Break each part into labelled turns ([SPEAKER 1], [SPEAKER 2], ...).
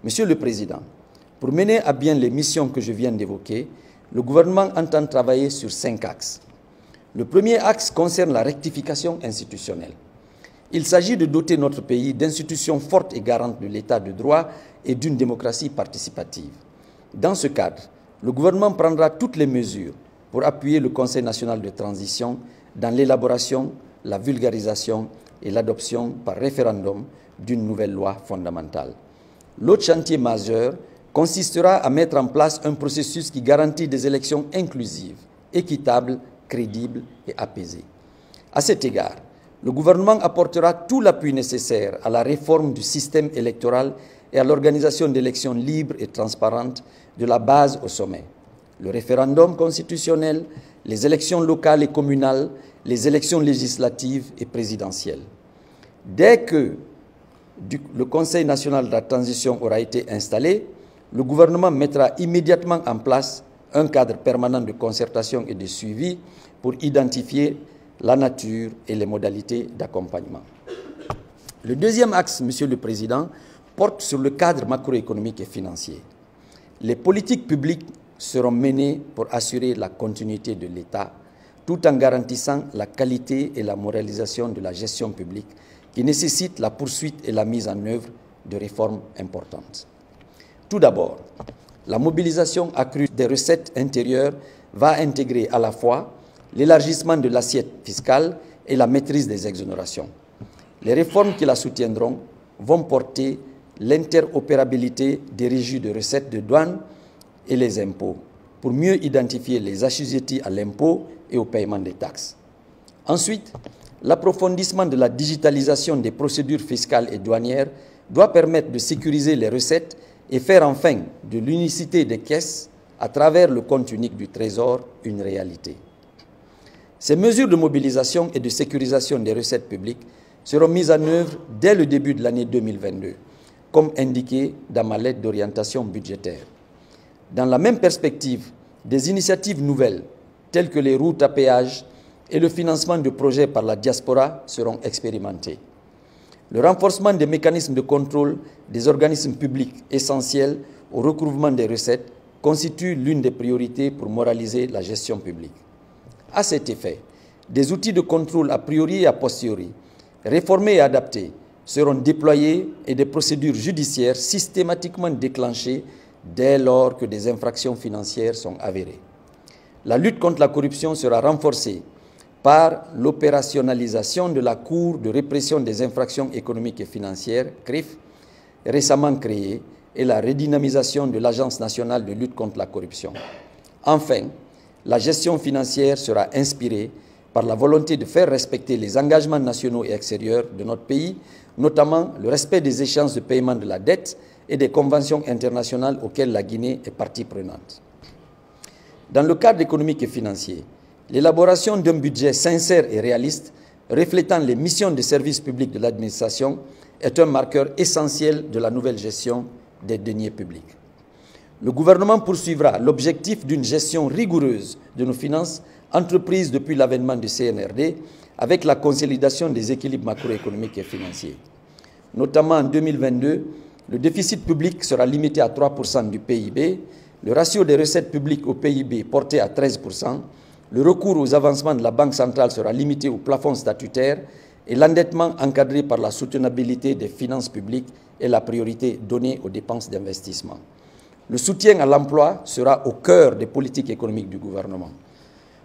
[SPEAKER 1] Monsieur le Président, pour mener à bien les missions que je viens d'évoquer, le gouvernement entend travailler sur 5 axes. Le premier axe concerne la rectification institutionnelle. Il s'agit de doter notre pays d'institutions fortes et garantes de l'état de droit et d'une démocratie participative. Dans ce cadre, le gouvernement prendra toutes les mesures pour appuyer le Conseil national de transition dans l'élaboration, la vulgarisation et l'adoption par référendum d'une nouvelle loi fondamentale. L'autre chantier majeur consistera à mettre en place un processus qui garantit des élections inclusives, équitables, crédibles et apaisées. À cet égard, le gouvernement apportera tout l'appui nécessaire à la réforme du système électoral et à l'organisation d'élections libres et transparentes de la base au sommet. Le référendum constitutionnel, les élections locales et communales, les élections législatives et présidentielles. Dès que le Conseil national de la transition aura été installé, le gouvernement mettra immédiatement en place un cadre permanent de concertation et de suivi pour identifier la nature et les modalités d'accompagnement. Le deuxième axe, Monsieur le Président, porte sur le cadre macroéconomique et financier. Les politiques publiques seront menées pour assurer la continuité de l'État, tout en garantissant la qualité et la moralisation de la gestion publique qui nécessite la poursuite et la mise en œuvre de réformes importantes. Tout d'abord, la mobilisation accrue des recettes intérieures va intégrer à la fois l'élargissement de l'assiette fiscale et la maîtrise des exonérations. Les réformes qui la soutiendront vont porter l'interopérabilité des régies de recettes de douane et les impôts pour mieux identifier les assujettis à l'impôt et au paiement des taxes. Ensuite, l'approfondissement de la digitalisation des procédures fiscales et douanières doit permettre de sécuriser les recettes et faire enfin de l'unicité des caisses à travers le compte unique du Trésor une réalité. Ces mesures de mobilisation et de sécurisation des recettes publiques seront mises en œuvre dès le début de l'année 2022, comme indiqué dans ma lettre d'orientation budgétaire. Dans la même perspective, des initiatives nouvelles, telles que les routes à péage et le financement de projets par la diaspora seront expérimentées. Le renforcement des mécanismes de contrôle des organismes publics essentiels au recouvrement des recettes constitue l'une des priorités pour moraliser la gestion publique. À cet effet, des outils de contrôle a priori et a posteriori, réformés et adaptés, seront déployés et des procédures judiciaires systématiquement déclenchées dès lors que des infractions financières sont avérées. La lutte contre la corruption sera renforcée par l'opérationnalisation de la Cour de répression des infractions économiques et financières, CRIF, récemment créée, et la redynamisation de l'Agence nationale de lutte contre la corruption. Enfin, la gestion financière sera inspirée par la volonté de faire respecter les engagements nationaux et extérieurs de notre pays, notamment le respect des échéances de paiement de la dette et des conventions internationales auxquelles la Guinée est partie prenante. Dans le cadre économique et financier, l'élaboration d'un budget sincère et réaliste, reflétant les missions de service public de l'administration, est un marqueur essentiel de la nouvelle gestion des deniers publics. Le gouvernement poursuivra l'objectif d'une gestion rigoureuse de nos finances entreprises depuis l'avènement du CNRD avec la consolidation des équilibres macroéconomiques et financiers. Notamment en 2022, le déficit public sera limité à 3% du PIB, le ratio des recettes publiques au PIB porté à 13%, le recours aux avancements de la Banque centrale sera limité au plafond statutaire et l'endettement encadré par la soutenabilité des finances publiques et la priorité donnée aux dépenses d'investissement. Le soutien à l'emploi sera au cœur des politiques économiques du gouvernement.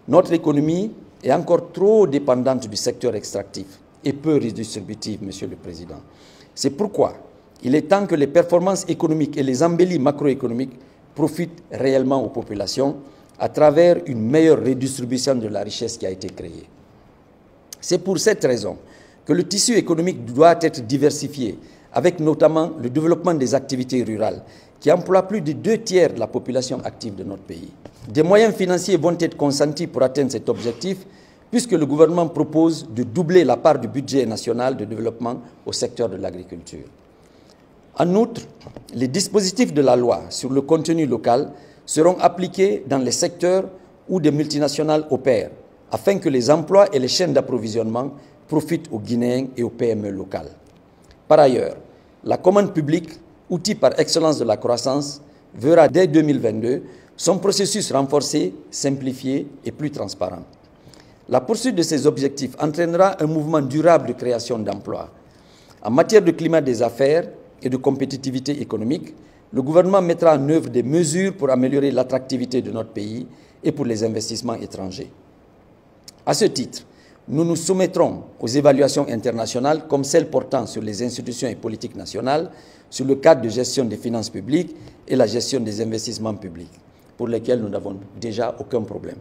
[SPEAKER 1] Notre économie est encore trop dépendante du secteur extractif et peu redistributive, Monsieur le Président. C'est pourquoi il est temps que les performances économiques et les embellis macroéconomiques profitent réellement aux populations à travers une meilleure redistribution de la richesse qui a été créée. C'est pour cette raison que le tissu économique doit être diversifié, avec notamment le développement des activités rurales, qui emploient plus de 2/3 de la population active de notre pays. Des moyens financiers vont être consentis pour atteindre cet objectif, puisque le gouvernement propose de doubler la part du budget national de développement au secteur de l'agriculture. En outre, les dispositifs de la loi sur le contenu local seront appliqués dans les secteurs où des multinationales opèrent, afin que les emplois et les chaînes d'approvisionnement profitent aux Guinéens et aux PME locales. Par ailleurs, la commande publique outil par excellence de la croissance, verra dès 2022 son processus renforcé, simplifié et plus transparent. La poursuite de ces objectifs entraînera un mouvement durable de création d'emplois. En matière de climat des affaires et de compétitivité économique, le gouvernement mettra en œuvre des mesures pour améliorer l'attractivité de notre pays et pour les investissements étrangers. À ce titre, nous nous soumettrons aux évaluations internationales comme celles portant sur les institutions et politiques nationales, sur le cadre de gestion des finances publiques et la gestion des investissements publics, pour lesquels nous n'avons déjà aucun problème.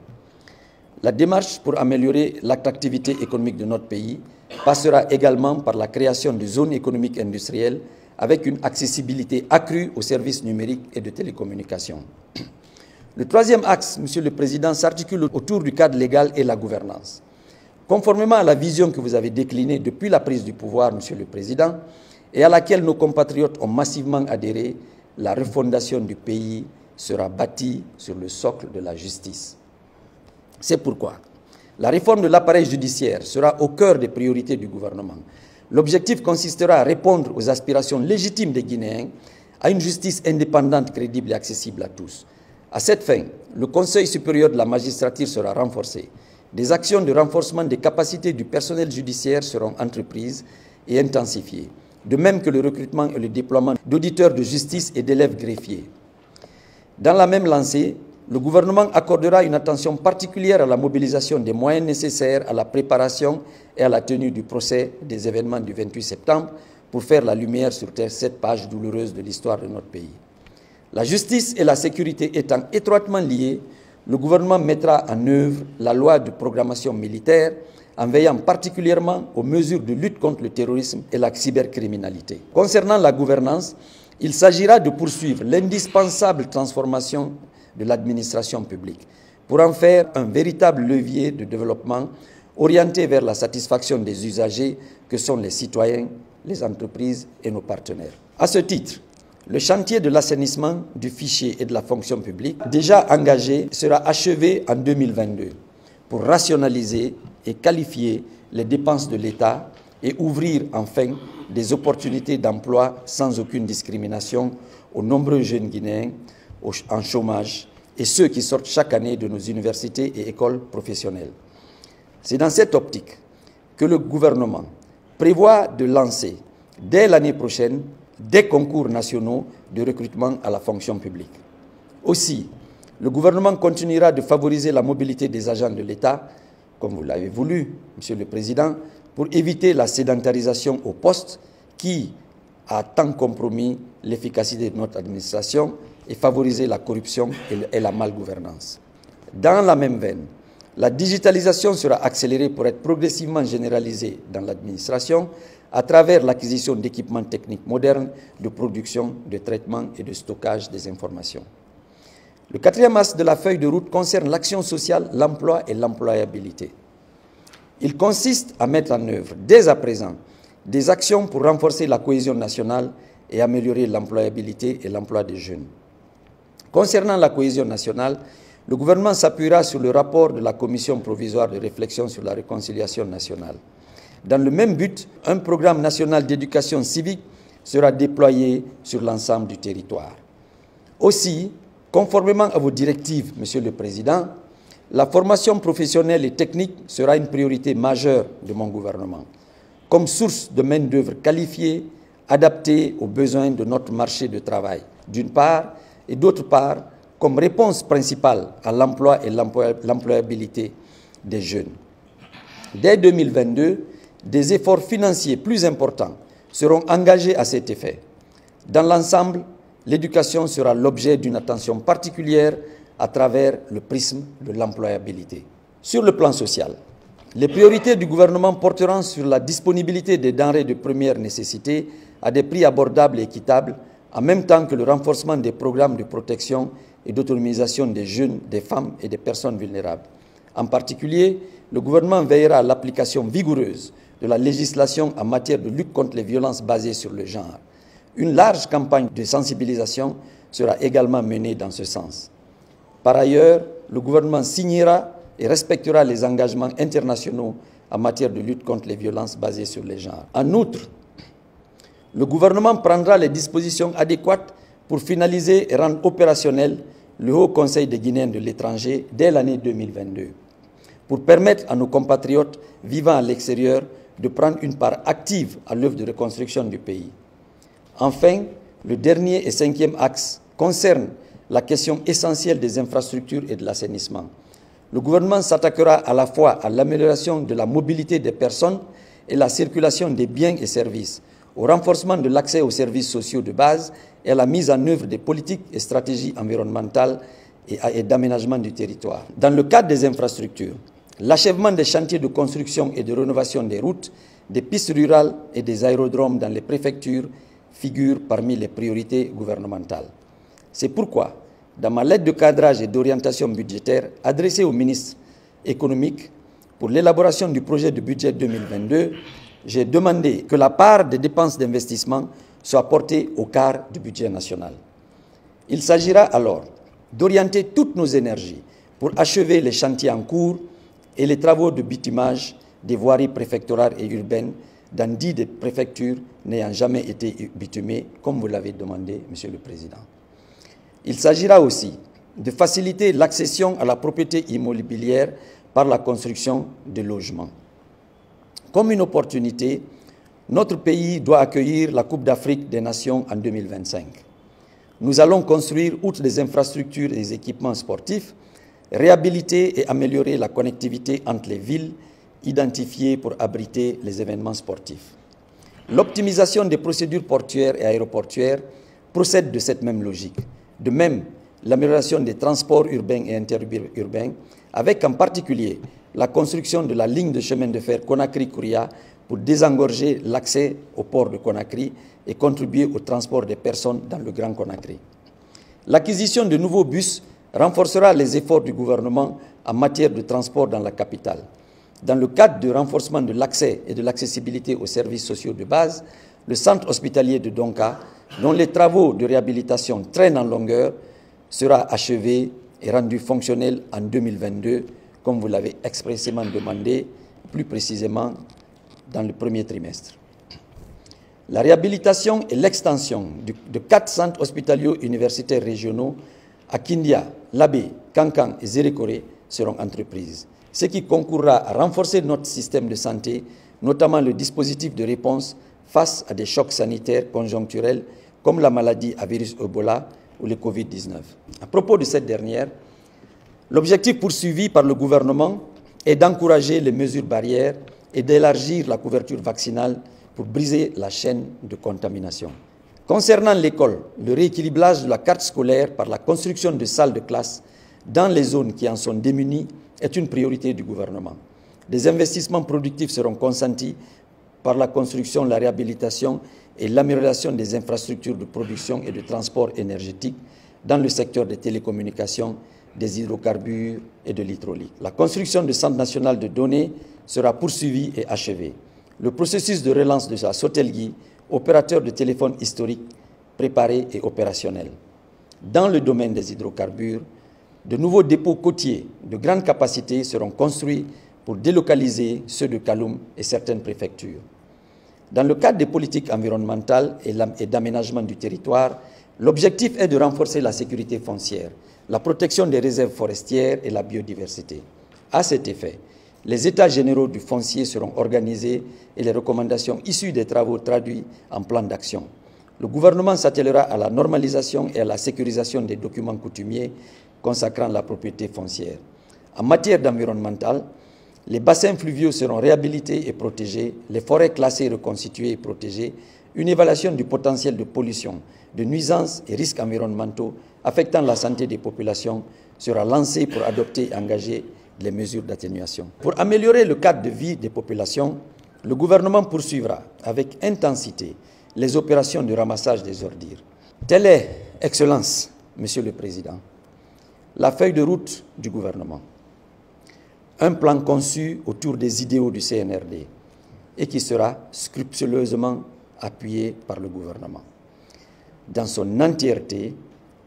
[SPEAKER 1] La démarche pour améliorer l'attractivité économique de notre pays passera également par la création de zones économiques industrielles avec une accessibilité accrue aux services numériques et de télécommunications. Le troisième axe, Monsieur le Président, s'articule autour du cadre légal et la gouvernance. Conformément à la vision que vous avez déclinée depuis la prise du pouvoir, Monsieur le Président, et à laquelle nos compatriotes ont massivement adhéré, la refondation du pays sera bâtie sur le socle de la justice. C'est pourquoi la réforme de l'appareil judiciaire sera au cœur des priorités du gouvernement. L'objectif consistera à répondre aux aspirations légitimes des Guinéens à une justice indépendante, crédible et accessible à tous. À cette fin, le Conseil supérieur de la magistrature sera renforcé. Des actions de renforcement des capacités du personnel judiciaire seront entreprises et intensifiées, de même que le recrutement et le déploiement d'auditeurs de justice et d'élèves greffiers. Dans la même lancée, le gouvernement accordera une attention particulière à la mobilisation des moyens nécessaires à la préparation et à la tenue du procès des événements du 28 septembre pour faire la lumière sur cette page douloureuse de l'histoire de notre pays. La justice et la sécurité étant étroitement liées, le gouvernement mettra en œuvre la loi de programmation militaire en veillant particulièrement aux mesures de lutte contre le terrorisme et la cybercriminalité. Concernant la gouvernance, il s'agira de poursuivre l'indispensable transformation de l'administration publique pour en faire un véritable levier de développement orienté vers la satisfaction des usagers que sont les citoyens, les entreprises et nos partenaires. À ce titre, le chantier de l'assainissement du fichier et de la fonction publique, déjà engagé, sera achevé en 2022 pour rationaliser et qualifier les dépenses de l'État et ouvrir enfin des opportunités d'emploi sans aucune discrimination aux nombreux jeunes Guinéens en chômage et ceux qui sortent chaque année de nos universités et écoles professionnelles. C'est dans cette optique que le gouvernement prévoit de lancer dès l'année prochaine des concours nationaux de recrutement à la fonction publique. Aussi, le gouvernement continuera de favoriser la mobilité des agents de l'État, comme vous l'avez voulu, Monsieur le Président, pour éviter la sédentarisation au poste qui a tant compromis l'efficacité de notre administration et favoriser la corruption et la malgouvernance. Dans la même veine, la digitalisation sera accélérée pour être progressivement généralisée dans l'administration à travers l'acquisition d'équipements techniques modernes de production, de traitement et de stockage des informations. Le quatrième axe de la feuille de route concerne l'action sociale, l'emploi et l'employabilité. Il consiste à mettre en œuvre, dès à présent, des actions pour renforcer la cohésion nationale et améliorer l'employabilité et l'emploi des jeunes. Concernant la cohésion nationale, le gouvernement s'appuiera sur le rapport de la Commission provisoire de réflexion sur la réconciliation nationale. Dans le même but, un programme national d'éducation civique sera déployé sur l'ensemble du territoire. Aussi, conformément à vos directives, Monsieur le Président, la formation professionnelle et technique sera une priorité majeure de mon gouvernement, comme source de main-d'œuvre qualifiée, adaptée aux besoins de notre marché de travail, d'une part, et d'autre part, comme réponse principale à l'emploi et l'employabilité des jeunes. Dès 2022, des efforts financiers plus importants seront engagés à cet effet. Dans l'ensemble, l'éducation sera l'objet d'une attention particulière à travers le prisme de l'employabilité. Sur le plan social, les priorités du gouvernement porteront sur la disponibilité des denrées de première nécessité à des prix abordables et équitables, en même temps que le renforcement des programmes de protection et d'autonomisation des jeunes, des femmes et des personnes vulnérables. En particulier, le gouvernement veillera à l'application vigoureuse de la législation en matière de lutte contre les violences basées sur le genre. Une large campagne de sensibilisation sera également menée dans ce sens. Par ailleurs, le gouvernement signera et respectera les engagements internationaux en matière de lutte contre les violences basées sur les genres. En outre, Le gouvernement prendra les dispositions adéquates pour finaliser et rendre opérationnel le Haut Conseil des Guinéens de l'étranger dès l'année 2022, pour permettre à nos compatriotes vivant à l'extérieur de prendre une part active à l'œuvre de reconstruction du pays. Enfin, le dernier et cinquième axe concerne la question essentielle des infrastructures et de l'assainissement. Le gouvernement s'attaquera à la fois à l'amélioration de la mobilité des personnes et la circulation des biens et services, au renforcement de l'accès aux services sociaux de base et à la mise en œuvre des politiques et stratégies environnementales et d'aménagement du territoire. Dans le cadre des infrastructures, l'achèvement des chantiers de construction et de rénovation des routes, des pistes rurales et des aérodromes dans les préfectures figure parmi les priorités gouvernementales. C'est pourquoi, dans ma lettre de cadrage et d'orientation budgétaire adressée au ministre économique pour l'élaboration du projet de budget 2022, j'ai demandé que la part des dépenses d'investissement soit portée au quart du budget national. Il s'agira alors d'orienter toutes nos énergies pour achever les chantiers en cours et les travaux de bitumage des voiries préfectorales et urbaines dans 10 des préfectures n'ayant jamais été bitumées, comme vous l'avez demandé, Monsieur le Président. Il s'agira aussi de faciliter l'accession à la propriété immobilière par la construction de logements. Comme une opportunité, notre pays doit accueillir la Coupe d'Afrique des Nations en 2025. Nous allons construire, outre des infrastructures et des équipements sportifs, réhabiliter et améliorer la connectivité entre les villes identifiées pour abriter les événements sportifs. L'optimisation des procédures portuaires et aéroportuaires procède de cette même logique. De même, l'amélioration des transports urbains et interurbains, avec en particulier la construction de la ligne de chemin de fer Conakry-Kouria pour désengorger l'accès au port de Conakry et contribuer au transport des personnes dans le Grand Conakry. L'acquisition de nouveaux bus renforcera les efforts du gouvernement en matière de transport dans la capitale. Dans le cadre du renforcement de l'accès et de l'accessibilité aux services sociaux de base, le centre hospitalier de Donka, dont les travaux de réhabilitation traînent en longueur, sera achevé et rendu fonctionnel en 2022, comme vous l'avez expressément demandé, plus précisément dans le premier trimestre. La réhabilitation et l'extension de 4 centres hospitaliers universitaires régionaux à Kindia, Labé, Kankan et Zérékoré seront entreprises, ce qui concourra à renforcer notre système de santé, notamment le dispositif de réponse face à des chocs sanitaires conjoncturels comme la maladie à virus Ebola ou le Covid-19. À propos de cette dernière, l'objectif poursuivi par le gouvernement est d'encourager les mesures barrières et d'élargir la couverture vaccinale pour briser la chaîne de contamination. Concernant l'école, le rééquilibrage de la carte scolaire par la construction de salles de classe dans les zones qui en sont démunies est une priorité du gouvernement. Des investissements productifs seront consentis par la construction, la réhabilitation et l'amélioration des infrastructures de production et de transport énergétique dans le secteur des télécommunications, des hydrocarbures et de l'hydraulique. La construction du Centre national de données sera poursuivie et achevée. Le processus de relance de la Sotelgui, opérateur de téléphone historique, préparé et opérationnel. Dans le domaine des hydrocarbures, de nouveaux dépôts côtiers de grande capacité seront construits pour délocaliser ceux de Kaloum et certaines préfectures. Dans le cadre des politiques environnementales et d'aménagement du territoire, l'objectif est de renforcer la sécurité foncière, la protection des réserves forestières et la biodiversité. À cet effet, les états généraux du foncier seront organisés et les recommandations issues des travaux traduits en plan d'action. Le gouvernement s'attellera à la normalisation et à la sécurisation des documents coutumiers consacrant la propriété foncière. En matière d'environnemental, les bassins fluviaux seront réhabilités et protégés, les forêts classées reconstituées et protégées, une évaluation du potentiel de pollution, de nuisances et risques environnementaux affectant la santé des populations sera lancée pour adopter et engager les mesures d'atténuation. Pour améliorer le cadre de vie des populations, le gouvernement poursuivra avec intensité les opérations de ramassage des ordures. Telle est, Excellence, Monsieur le Président, la feuille de route du gouvernement. Un plan conçu autour des idéaux du CNRD et qui sera scrupuleusement appuyé par le gouvernement. Dans son entièreté,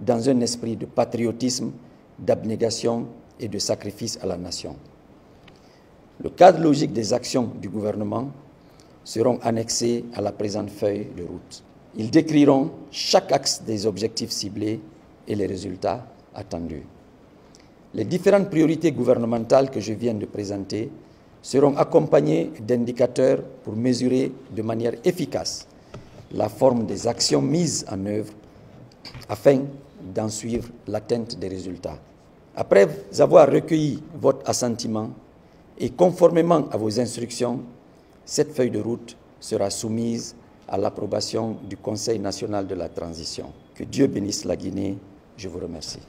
[SPEAKER 1] dans un esprit de patriotisme, d'abnégation et de sacrifice à la nation. Le cadre logique des actions du gouvernement seront annexés à la présente feuille de route. Ils décriront chaque axe des objectifs ciblés et les résultats attendus. Les différentes priorités gouvernementales que je viens de présenter seront accompagnées d'indicateurs pour mesurer de manière efficace la forme des actions mises en œuvre afin d'en suivre l'atteinte des résultats. Après avoir recueilli votre assentiment et conformément à vos instructions, cette feuille de route sera soumise à l'approbation du Conseil national de la transition. Que Dieu bénisse la Guinée. Je vous remercie.